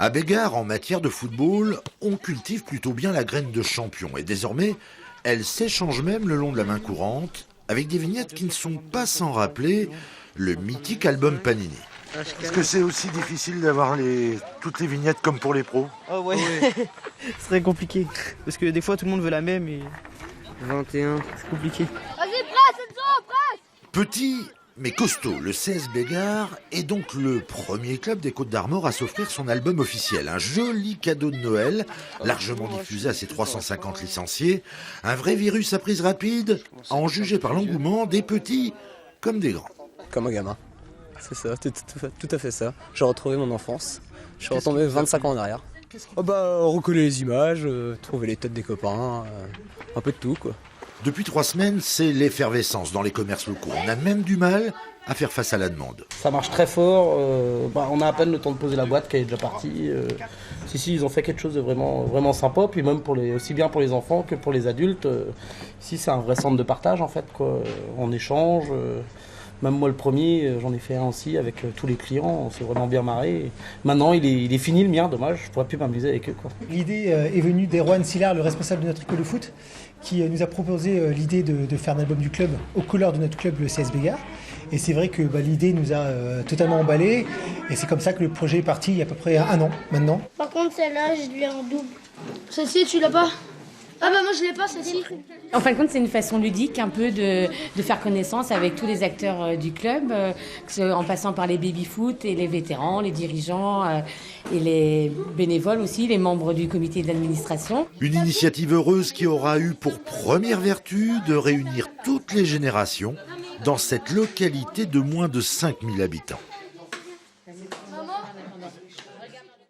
À Bégard, en matière de football, on cultive plutôt bien la graine de champion. Et désormais, elle s'échange même le long de la main courante, avec des vignettes qui ne sont pas sans rappeler le mythique album Panini. Est-ce que c'est aussi difficile d'avoir toutes les vignettes comme pour les pros? Oh ouais, C'est très compliqué. Parce que des fois, tout le monde veut la même et 21. c'est compliqué. Vas-y, presse, Enzo, presse! Petit mais costaud, le CS Bégard est donc le premier club des Côtes-d'Armor à s'offrir son album officiel. Un joli cadeau de Noël, largement diffusé à ses 350 licenciés. Un vrai virus à prise rapide, à en juger par l'engouement des petits comme des grands. Comme un gamin. C'est ça, tout à fait ça. J'ai retrouvé mon enfance. Je suis retombé 25 ans en arrière. Recoller les images, trouver les têtes des copains, un peu de tout quoi. Depuis 3 semaines, c'est l'effervescence dans les commerces locaux. On a même du mal à faire face à la demande. Ça marche très fort, on a à peine le temps de poser la boîte qui est déjà partie. Si, ils ont fait quelque chose de vraiment, vraiment sympa, puis même aussi bien pour les enfants que pour les adultes. Ici, c'est un vrai centre de partage en fait, quoi. On échange. Même moi le premier, j'en ai fait un aussi avec tous les clients, on s'est vraiment bien marré. Maintenant il est fini le mien, dommage, je pourrais plus m'amuser avec eux, quoi. L'idée est venue d'Erwan Sillard, le responsable de notre école de foot, qui nous a proposé l'idée de faire un album du club aux couleurs de notre club, le CS Bégard. Et c'est vrai que l'idée nous a totalement emballés, et c'est comme ça que le projet est parti il y a à peu près 1 an maintenant. Par contre, celle-là, je l'ai en double. Celle-ci, tu l'as pas? Ah bah moi je l'ai pas, celle-ci. En fin de compte, c'est une façon ludique un peu de faire connaissance avec tous les acteurs du club, en passant par les baby-foot et les vétérans, les dirigeants et les bénévoles aussi, les membres du comité d'administration. Une initiative heureuse qui aura eu pour première vertu de réunir toutes les générations dans cette localité de moins de 5000 habitants. Maman,